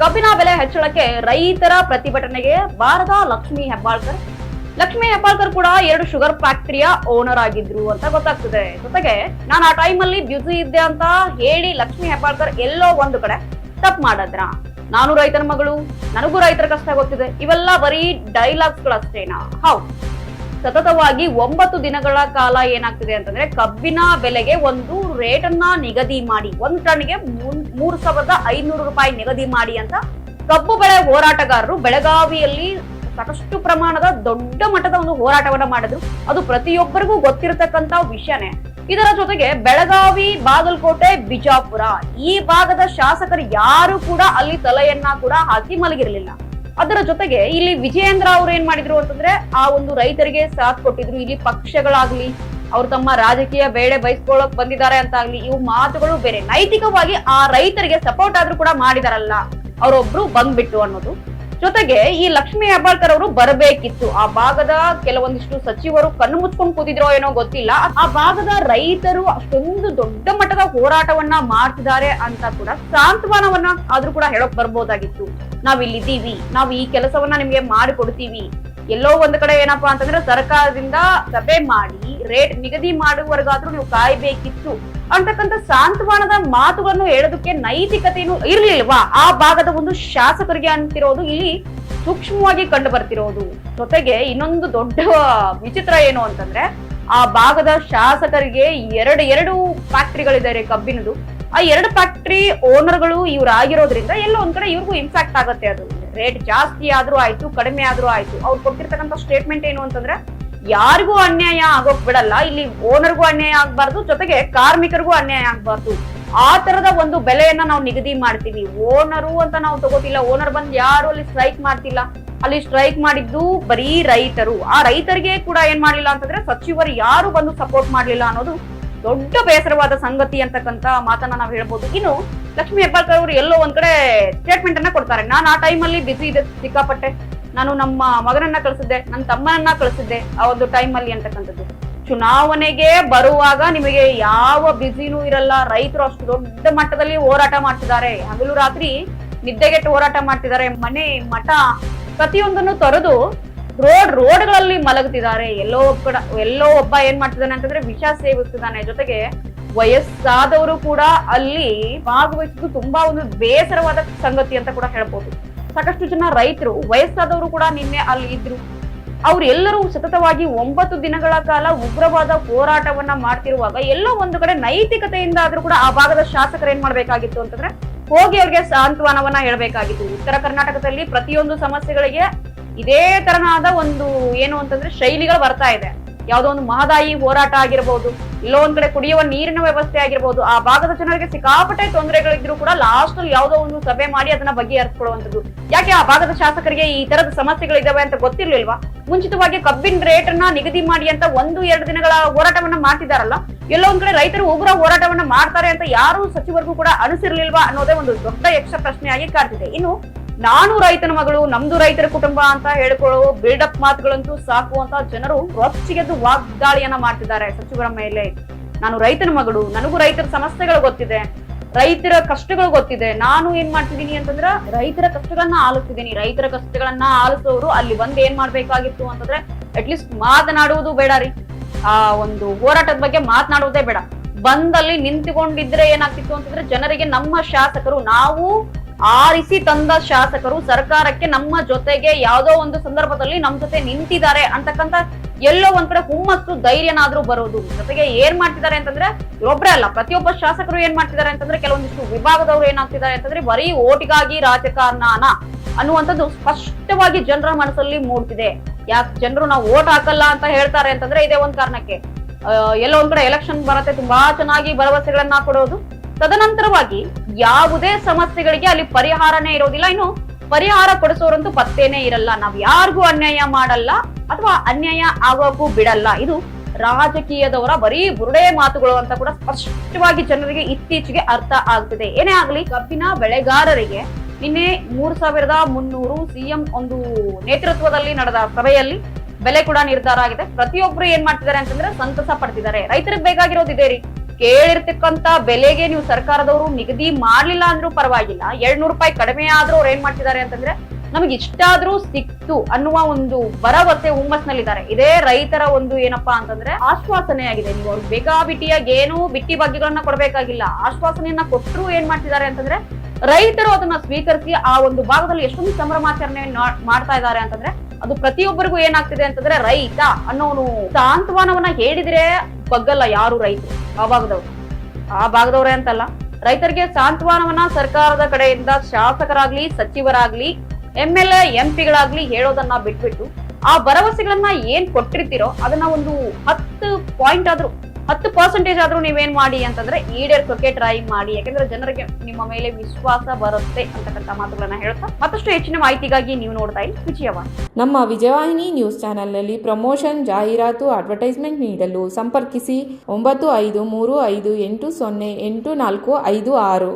ಕಬ್ಬಿನ ಬೆಲೆ ಹೆಚ್ಚಳಕ್ಕೆ ರೈತರ ಪ್ರತಿಭಟನೆಗೆ ಬಾರದ ಲಕ್ಷ್ಮೀ ಹೆಬ್ಬಾಳ್ಕರ್. ಲಕ್ಷ್ಮೀ ಹೆಬ್ಬಾಳ್ಕರ್ ಕೂಡ 2 ಶುಗರ್ ಫ್ಯಾಕ್ಟರಿಯ ಓನರ್ ಆಗಿದ್ರು ಅಂತ ಗೊತ್ತಾಗ್ತದೆ. ಜೊತೆಗೆ ನಾನು ಆ ಟೈಮ್ ಅಲ್ಲಿ ಬ್ಯುಸಿ ಇದ್ದೆ ಅಂತ ಹೇಳಿ ಲಕ್ಷ್ಮೀ ಹೆಬ್ಬಾಳ್ಕರ್ ಎಲ್ಲೋ ಒಂದು ಕಡೆ ತಪ್ಪು ಮಾಡಿದ್ರ. ನಾನು ರೈತನ ಮಗಳು, ನನಗೂ ರೈತರ ಕಷ್ಟ ಗೊತ್ತಿದೆ, ಇವೆಲ್ಲ ಬರೀ ಡೈಲಾಗ್ಸ್ ಗಳಷ್ಟೇನಾ? ಹೌದು, ಸತತವಾಗಿ 9 ದಿನಗಳ ಕಾಲ ಏನಾಗ್ತಿದೆ ಅಂತಂದ್ರೆ ಕಬ್ಬಿನ ಬೆಲೆಗೆ ಒಂದು ರೇಟ್ ಅನ್ನ ನಿಗದಿ ಮಾಡಿ, 1 ಟನ್ಗೆ 3,500 ರೂಪಾಯಿ ನಿಗದಿ ಮಾಡಿ ಅಂತ ಕಬ್ಬು ಬೆಳೆ ಹೋರಾಟಗಾರರು ಬೆಳಗಾವಿಯಲ್ಲಿ ಸಾಕಷ್ಟು ಪ್ರಮಾಣದ ದೊಡ್ಡ ಮಟ್ಟದ ಒಂದು ಹೋರಾಟವನ್ನ ಮಾಡಿದ್ರು. ಅದು ಪ್ರತಿಯೊಬ್ಬರಿಗೂ ಗೊತ್ತಿರತಕ್ಕಂತ ವಿಷಯನೇ. ಇದರ ಜೊತೆಗೆ ಬೆಳಗಾವಿ, ಬಾಗಲಕೋಟೆ, ಬಿಜಾಪುರ ಈ ಭಾಗದ ಶಾಸಕರು ಯಾರು ಕೂಡ ಅಲ್ಲಿ ತಲೆಯನ್ನ ಕೂಡ ಹಾಕಿ ಮಲಗಿರಲಿಲ್ಲ. ಅದರ ಜೊತೆಗೆ ಇಲ್ಲಿ ವಿಜಯೇಂದ್ರ ಅವರು ಏನ್ ಮಾಡಿದ್ರು ಅಂತಂದ್ರೆ ಆ ಒಂದು ರೈತರಿಗೆ ಸಾಥ್ ಕೊಟ್ಟಿದ್ರು. ಇಲ್ಲಿ ಪಕ್ಷಗಳಾಗ್ಲಿ, ಅವ್ರು ತಮ್ಮ ರಾಜಕೀಯ ಬೇಳೆ ಬಯಸ್ಕೊಳ್ಳೋಕ್ ಬಂದಿದ್ದಾರೆ ಅಂತ ಆಗ್ಲಿ, ಇವು ಮಾತುಗಳು ಬೇರೆ. ನೈತಿಕವಾಗಿ ಆ ರೈತರಿಗೆ ಸಪೋರ್ಟ್ ಆದ್ರೂ ಕೂಡ ಮಾಡಿದಾರಲ್ಲ, ಅವರೊಬ್ರು ಬಂದ್ಬಿಟ್ಟು ಅನ್ನೋದು. ಜೊತೆಗೆ ಈ ಲಕ್ಷ್ಮೀ ಹೆಬ್ಬಾಳ್ಕರ್ ಅವರು ಬರಬೇಕಿತ್ತು. ಆ ಭಾಗದ ಕೆಲವೊಂದಿಷ್ಟು ಸಚಿವರು ಕಣ್ಣು ಮುಚ್ಕೊಂಡು ಕೂತಿದ್ರೋ ಏನೋ ಗೊತ್ತಿಲ್ಲ. ಆ ಭಾಗದ ರೈತರು ಅಷ್ಟೊಂದು ದೊಡ್ಡ ಮಟ್ಟದ ಹೋರಾಟವನ್ನ ಮಾಡ್ತಿದ್ದಾರೆ ಅಂತ ಕೂಡ ಸಾಂತ್ವನವನ್ನ ಆದ್ರೂ ಕೂಡ ಹೇಳಕ್ ಬರ್ಬೋದಾಗಿತ್ತು. ನಾವ್ ಇಲ್ಲಿದ್ದೀವಿ, ನಾವು ಈ ಕೆಲಸವನ್ನ ನಿಮ್ಗೆ ಮಾಡಿಕೊಡ್ತೀವಿ. ಎಲ್ಲೋ ಒಂದ್ ಕಡೆ ಏನಪ್ಪಾ ಅಂತಂದ್ರೆ ಸರ್ಕಾರದಿಂದ ಸಭೆ ಮಾಡಿ ರೇಟ್ ನಿಗದಿ ಮಾಡುವವರೆಗಾದ್ರೂ ನೀವು ಕಾಯ್ಬೇಕಿತ್ತು ಅಂತಕ್ಕಂಥ ಸಾಂತ್ವನದ ಮಾತುಗಳನ್ನು ಹೇಳೋದಕ್ಕೆ ನೈತಿಕತೆಯೂ ಇರ್ಲಿಲ್ವಾ ಆ ಭಾಗದ ಒಂದು ಶಾಸಕರಿಗೆ ಅಂತಿರೋದು ಇಲ್ಲಿ ಸೂಕ್ಷ್ಮವಾಗಿ ಕಂಡು ಬರ್ತಿರೋದು. ಜೊತೆಗೆ ಇನ್ನೊಂದು ದೊಡ್ಡ ವಿಚಿತ್ರ ಏನು ಅಂತಂದ್ರೆ ಆ ಭಾಗದ ಶಾಸಕರಿಗೆ ಎರಡು ಫ್ಯಾಕ್ಟರಿಗಳಿದ್ದಾರೆ ಕಬ್ಬಿನದು. ಆ 2 ಫ್ಯಾಕ್ಟರಿ ಓನರ್ಗಳು ಇವ್ರು ಆಗಿರೋದ್ರಿಂದ ಎಲ್ಲೋ ಒಂದ್ ಕಡೆ ಇವ್ರಿಗೂ ಇಂಪ್ಯಾಕ್ಟ್ ಆಗುತ್ತೆ. ಅದು ರೇಟ್ ಜಾಸ್ತಿ ಆದ್ರೂ ಆಯ್ತು, ಕಡಿಮೆ ಆದ್ರೂ ಆಯ್ತು. ಅವ್ರು ಕೊಟ್ಟಿರ್ತಕ್ಕಂಥ ಸ್ಟೇಟ್ಮೆಂಟ್ ಏನು ಅಂತಂದ್ರೆ ಯಾರಿಗೂ ಅನ್ಯಾಯ ಆಗೋಕ್ ಬಿಡಲ್ಲ, ಇಲ್ಲಿ ಓನರ್ಗೂ ಅನ್ಯಾಯ ಆಗ್ಬಾರ್ದು, ಜೊತೆಗೆ ಕಾರ್ಮಿಕರಿಗೂ ಅನ್ಯಾಯ ಆಗ್ಬಾರ್ದು. ಆ ತರದ ಒಂದು ಬೆಲೆಯನ್ನ ನಾವು ನಿಗದಿ ಮಾಡ್ತೀವಿ. ಓನರು ಅಂತ ನಾವು ತಗೋತಿಲ್ಲ, ಓನರ್ ಬಂದ್ ಯಾರು ಅಲ್ಲಿ ಸ್ಟ್ರೈಕ್ ಮಾಡ್ತಿಲ್ಲ. ಅಲ್ಲಿ ಸ್ಟ್ರೈಕ್ ಮಾಡಿದ್ದು ಬರೀ ರೈತರು. ಆ ರೈತರಿಗೆ ಕೂಡ ಏನ್ ಮಾಡ್ಲಿಲ್ಲ ಅಂತಂದ್ರೆ ಸಚಿವರು ಯಾರು ಬಂದು ಸಪೋರ್ಟ್ ಮಾಡ್ಲಿಲ್ಲ ಅನ್ನೋದು ದೊಡ್ಡ ಬೇಸರವಾದ ಸಂಗತಿ ಅಂತಕ್ಕಂತ ಮಾತನ್ನ ನಾವು ಹೇಳ್ಬೋದು. ಇನ್ನು ಲಕ್ಷ್ಮೀ ಹೆಬ್ಬಾಳ್ಕರ್ ಅವರು ಎಲ್ಲೋ ಒಂದ್ ಕಡೆ ಸ್ಟೇಟ್ಮೆಂಟ್ ಅನ್ನ ಕೊಡ್ತಾರೆ. ನಾನು ಆ ಟೈಮ್ ಅಲ್ಲಿ ಬಿಸಿ ಇದೆ ಸಿಕ್ಕಾಪಟ್ಟೆ, ನಾನು ನಮ್ಮ ಮಗನನ್ನ ಕಳಿಸಿದ್ದೆ, ನನ್ನ ತಮ್ಮನನ್ನ ಕಳಿಸಿದ್ದೆ ಆ ಒಂದು ಟೈಮ್ ಅಲ್ಲಿ ಅಂತಕ್ಕಂಥದ್ದು. ಚುನಾವಣೆಗೆ ಬರುವಾಗ ನಿಮಗೆ ಯಾವ ಬಿಸಿನೂ ಇರಲ್ಲ. ರೈತರು ಅಷ್ಟು ದೊಡ್ಡ ಮಟ್ಟದಲ್ಲಿ ಹೋರಾಟ ಮಾಡ್ತಿದ್ದಾರೆ, ಹಗಲು ರಾತ್ರಿ ನಿದ್ದೆಗೆಟ್ಟು ಹೋರಾಟ ಮಾಡ್ತಿದ್ದಾರೆ. ಮನೆ ಮಠ ಪ್ರತಿಯೊಂದನ್ನು ತೊರೆದು ರೋಡ್ಗಳಲ್ಲಿ ಮಲಗುತ್ತಿದ್ದಾರೆ. ಎಲ್ಲೋ ಒಬ್ಬ ಏನ್ ಮಾಡ್ತಿದ್ದಾನೆ ಅಂತಂದ್ರೆ ವಿಷ ಸೇವಿಸ್ತಿದ್ದಾನೆ. ಜೊತೆಗೆ ವಯಸ್ಸಾದವರು ಕೂಡ ಅಲ್ಲಿ ಭಾಗವಹಿಸಿದ್ದು ತುಂಬಾ ಒಂದು ಬೇಸರವಾದ ಸಂಗತಿ ಅಂತ ಕೂಡ ಹೇಳ್ಬೋದು. ಸಾಕಷ್ಟು ಜನ ರೈತರು ವಯಸ್ಸಾದವರು ಕೂಡ ನಿನ್ನೆ ಅಲ್ಲಿ ಇದ್ರು. ಅವ್ರು ಎಲ್ಲರೂ ಸತತವಾಗಿ 9 ದಿನಗಳ ಕಾಲ ಉಗ್ರವಾದ ಹೋರಾಟವನ್ನ ಮಾಡ್ತಿರುವಾಗ ಎಲ್ಲೋ ಒಂದು ಕಡೆ ನೈತಿಕತೆಯಿಂದ ಆದ್ರೂ ಕೂಡ ಆ ಭಾಗದ ಶಾಸಕರು ಏನ್ ಮಾಡ್ಬೇಕಾಗಿತ್ತು ಅಂತಂದ್ರೆ ಹೋಗಿ ಅವ್ರಿಗೆ ಸಾಂತ್ವನವನ್ನ ಹೇಳ್ಬೇಕಾಗಿತ್ತು. ಉತ್ತರ ಕರ್ನಾಟಕದಲ್ಲಿ ಪ್ರತಿಯೊಂದು ಸಮಸ್ಯೆಗಳಿಗೆ ಇದೇ ತರನಾದ ಒಂದು ಏನು ಅಂತಂದ್ರೆ ಶೈಲಿಗಳು ಬರ್ತಾ ಇದೆ. ಯಾವ್ದೋ ಒಂದು ಮಹದಾಯಿ ಹೋರಾಟ ಆಗಿರ್ಬೋದು, ಇಲ್ಲೋ ಒಂದ್ ಕಡೆ ಕುಡಿಯುವ ನೀರಿನ ವ್ಯವಸ್ಥೆ ಆಗಿರ್ಬೋದು, ಆ ಭಾಗದ ಜನರಿಗೆ ಸಿಕ್ಕಾಪಟ್ಟೆ ತೊಂದರೆಗಳಿದ್ರು ಕೂಡ ಲಾಸ್ಟ್ ಅಲ್ಲಿ ಯಾವ್ದೋ ಒಂದು ಸಭೆ ಮಾಡಿ ಅದನ್ನ ಬಗೆಹರಿಸ್ಕೊಳ್ಳುವಂಥದ್ದು. ಯಾಕೆ ಆ ಭಾಗದ ಶಾಸಕರಿಗೆ ಈ ತರದ ಸಮಸ್ಯೆಗಳಿದಾವೆ ಅಂತ ಗೊತ್ತಿರ್ಲಿಲ್ವಾ? ಮುಂಚಿತವಾಗಿ ಕಬ್ಬಿನ ರೇಟ್ ಅನ್ನ ನಿಗದಿ ಮಾಡಿ ಅಂತ 1-2 ದಿನಗಳ ಹೋರಾಟವನ್ನ ಮಾಡ್ತಿದಾರಲ್ಲ, ಎಲ್ಲೋ ಒಂದ್ ಕಡೆ ರೈತರು ಉಗ್ರ ಹೋರಾಟವನ್ನ ಮಾಡ್ತಾರೆ ಅಂತ ಯಾರು ಸಚಿವರಿಗೂ ಕೂಡ ಅನಿಸಿರ್ಲಿಲ್ವಾ ಅನ್ನೋದೇ ಒಂದು ದೊಡ್ಡ ಯಕ್ಷ ಪ್ರಶ್ನೆಯಾಗಿ ಕಾಡ್ತಿದೆ. ಇನ್ನು ನಾನು ರೈತನ ಮಗಳು, ನಮ್ದು ರೈತರ ಕುಟುಂಬ ಅಂತ ಹೇಳ್ಕೊಳ್ಳೋ ಬಿಲ್ಡಪ್ ಮಾತುಗಳಂತೂ ಸಾಕುವಂತ ಜನರು ರೊಚ್ಚಿಗೆದ್ದು ವಾಗ್ದಾಳಿಯನ್ನ ಮಾಡ್ತಿದ್ದಾರೆ ಸಚಿವರ ಮೇಲೆ. ನಾನು ರೈತನ ಮಗಳು, ನನಗೂ ರೈತರ ಸಮಸ್ಯೆಗಳು ಗೊತ್ತಿದೆ, ರೈತರ ಕಷ್ಟಗಳು ಗೊತ್ತಿದೆ. ನಾನು ಏನ್ ಮಾಡ್ತಿದ್ದೀನಿ ಅಂತಂದ್ರೆ ರೈತರ ಕಷ್ಟಗಳನ್ನ ಆಲಿಸ್ತಿದ್ದೀನಿ. ರೈತರ ಕಷ್ಟಗಳನ್ನ ಆಲಿಸೋರು ಅಲ್ಲಿ ಬಂದ್ ಏನ್ ಮಾಡ್ಬೇಕಾಗಿತ್ತು ಅಂತಂದ್ರೆ ಅಟ್ಲೀಸ್ಟ್ ಮಾತನಾಡುವುದು ಬೇಡ ರೀ, ಆ ಒಂದು ಹೋರಾಟದ ಬಗ್ಗೆ ಮಾತನಾಡುವುದೇ ಬೇಡ, ಬಂದಲ್ಲಿ ನಿಂತುಕೊಂಡಿದ್ರೆ ಏನಾಗ್ತಿತ್ತು ಅಂತಂದ್ರೆ ಜನರಿಗೆ ನಮ್ಮ ಶಾಸಕರು, ನಾವು ಆರಿಸಿ ತಂದ ಶಾಸಕರು ಸರ್ಕಾರಕ್ಕೆ ನಮ್ಮ ಜೊತೆಗೆ ಯಾವ್ದೋ ಒಂದು ಸಂದರ್ಭದಲ್ಲಿ ನಮ್ ಜೊತೆ ನಿಂತಿದ್ದಾರೆ ಅಂತಕ್ಕಂತ ಎಲ್ಲೋ ಒಂದ್ ಕಡೆ ಹುಮ್ಮಸ್ಸು ಧೈರ್ಯನಾದ್ರೂ ಬರೋದು. ಜೊತೆಗೆ ಏನ್ ಮಾಡ್ತಿದ್ದಾರೆ ಅಂತಂದ್ರೆ ಒಬ್ರೇ ಅಲ್ಲ, ಪ್ರತಿಯೊಬ್ಬ ಶಾಸಕರು ಏನ್ ಮಾಡ್ತಿದ್ದಾರೆ ಅಂತಂದ್ರೆ ಕೆಲವೊಂದಿಷ್ಟು ವಿಭಾಗದವರು ಏನಾಗ್ತಿದ್ದಾರೆ ಅಂತಂದ್ರೆ ಬರೀ ಓಟಿಗಾಗಿ ರಾಜಕಾರಣ ಅನ್ನುವಂಥದ್ದು ಸ್ಪಷ್ಟವಾಗಿ ಜನರ ಮನಸ್ಸಲ್ಲಿ ಮೂಡ್ತಿದೆ. ಯಾಕೆ ಜನರು ನಾವು ಓಟ್ ಹಾಕಲ್ಲ ಅಂತ ಹೇಳ್ತಾರೆ ಅಂತಂದ್ರೆ ಇದೇ ಒಂದ್ ಕಾರಣಕ್ಕೆ. ಎಲ್ಲೋ ಒಂದ್ ಕಡೆ ಎಲೆಕ್ಷನ್ ಬರತ್ತೆ, ತುಂಬಾ ಚೆನ್ನಾಗಿ ಭರವಸೆಗಳನ್ನ ಕೊಡೋದು, ತದನಂತರವಾಗಿ ಯಾವುದೇ ಸಮಸ್ಯೆಗಳಿಗೆ ಅಲ್ಲಿ ಪರಿಹಾರನೇ ಇರೋದಿಲ್ಲ. ಇನ್ನು ಪರಿಹಾರ ಕೊಡಿಸೋರಂತೂ ಪತ್ತೇನೆ ಇರಲ್ಲ. ನಾವ್ ಯಾರಿಗೂ ಅನ್ಯಾಯ ಮಾಡಲ್ಲ ಅಥವಾ ಅನ್ಯಾಯ ಆಗೋಕ್ಕೂ ಬಿಡಲ್ಲ. ಇದು ರಾಜಕೀಯದವರ ಬರೀ ಬುರುಡೆ ಮಾತುಗಳು ಅಂತ ಕೂಡ ಸ್ಪಷ್ಟವಾಗಿ ಜನರಿಗೆ ಇತ್ತೀಚೆಗೆ ಅರ್ಥ ಆಗ್ತಿದೆ. ಏನೇ ಆಗ್ಲಿ, ಕಬ್ಬಿನ ಬೆಳೆಗಾರರಿಗೆ ನಿನ್ನೆ 3,300 ಸಿಎಂ ಒಂದು ನೇತೃತ್ವದಲ್ಲಿ ನಡೆದ ಸಭೆಯಲ್ಲಿ ಬೆಲೆ ಕೂಡ ನಿರ್ಧಾರ ಆಗಿದೆ. ಪ್ರತಿಯೊಬ್ರು ಏನ್ ಮಾಡ್ತಿದ್ದಾರೆ ಅಂತಂದ್ರೆ ಸಂತಸ ಪಡ್ತಿದ್ದಾರೆ. ರೈತರಿಗೆ ಬೇಕಾಗಿರೋದು ಇದೇ ರೀ, ಕೇಳಿರ್ತಕ್ಕಂತ ಬೆಲೆಗೆ ನೀವು ಸರ್ಕಾರದವರು ನಿಗದಿ ಮಾಡ್ಲಿಲ್ಲ ಅಂದ್ರೂ ಪರವಾಗಿಲ್ಲ, 200 ರೂಪಾಯಿ ಕಡಿಮೆ ಆದ್ರೂ ಅವ್ರು ಏನ್ ಮಾಡ್ತಿದ್ದಾರೆ ಅಂತಂದ್ರೆ ನಮಗೆ ಇಷ್ಟಾದ್ರೂ ಸಿಕ್ತು ಅನ್ನುವ ಒಂದು ಭರವಸೆ ಹುಮ್ಮಸ್ನಲ್ಲಿದ್ದಾರೆ. ಇದೇ ರೈತರ ಒಂದು ಏನಪ್ಪಾ ಅಂತಂದ್ರೆ ಆಶ್ವಾಸನೆ ಆಗಿದೆ. ನೀವು ಅವ್ರಿಗೆ ಬೇಕಾಬಿಟ್ಟಿಯಾಗಿ ಏನು ಬಿಟ್ಟಿ ಭಾಗ್ಯಗಳನ್ನ ಕೊಡ್ಬೇಕಾಗಿಲ್ಲ, ಆಶ್ವಾಸನೆಯನ್ನ ಕೊಟ್ಟರು ಏನ್ ಮಾಡ್ತಿದ್ದಾರೆ ಅಂತಂದ್ರೆ ರೈತರು ಅದನ್ನ ಸ್ವೀಕರಿಸಿ ಆ ಒಂದು ಭಾಗದಲ್ಲಿ ಎಷ್ಟೊಂದು ಸಂಭ್ರಮಾಚರಣೆ ಮಾಡ್ತಾ ಇದ್ದಾರೆ ಅಂತಂದ್ರೆ ಅದು ಪ್ರತಿಯೊಬ್ಬರಿಗೂ ಏನಾಗ್ತಿದೆ ಅಂತಂದ್ರೆ ರೈತ ಅನ್ನೋನು ಸಾಂತ್ವನವನ್ನ ಹೇಳಿದ್ರೆ ಬಗ್ಗಲ್ಲ ಯಾರು ರೈತರು ಆ ಭಾಗದವ್ರೆ ಅಂತಲ್ಲ, ರೈತರಿಗೆ ಸಾಂತ್ವನವನ್ನ ಸರ್ಕಾರದ ಕಡೆಯಿಂದ ಶಾಸಕರಾಗ್ಲಿ ಸಚಿವರಾಗ್ಲಿ MLA MP ಗಳಾಗ್ಲಿ ಹೇಳೋದನ್ನ ಬಿಟ್ಬಿಟ್ಟು ಆ ಭರವಸೆಗಳನ್ನ ಏನ್ ಕೊಟ್ಟಿರ್ತೀರೋ ಅದನ್ನ ಒಂದು 10% ಆದ್ರೂ ನೀವೇನ್ ಮಾಡಿ ಅಂತಂದ್ರೆ ಈಡೇರ್ಸೋಕೆ ಟ್ರೈ ಮಾಡಿ. ಯಾಕಂದ್ರೆ ಜನರಿಗೆ ನಿಮ್ಮ ಮೇಲೆ ವಿಶ್ವಾಸ ಬರುತ್ತೆ ಅಂತಕ್ಕಂಥ ಮಾತುಗಳನ್ನ ಹೇಳ್ತಾ ಮತ್ತಷ್ಟು ಹೆಚ್ಚಿನ ಮಾಹಿತಿಗಾಗಿ ನೀವು ನೋಡ್ತಾ ಇರಿ ವಿಜಯವಾಣಿ. ನಮ್ಮ ವಿಜಯವಾಹಿನಿ ನ್ಯೂಸ್ ಚಾನೆಲ್ನಲ್ಲಿ ಪ್ರಮೋಷನ್, ಜಾಹೀರಾತು, ಅಡ್ವರ್ಟೈಸ್ಮೆಂಟ್ ನೀಡಲು ಸಂಪರ್ಕಿಸಿ 9535808456.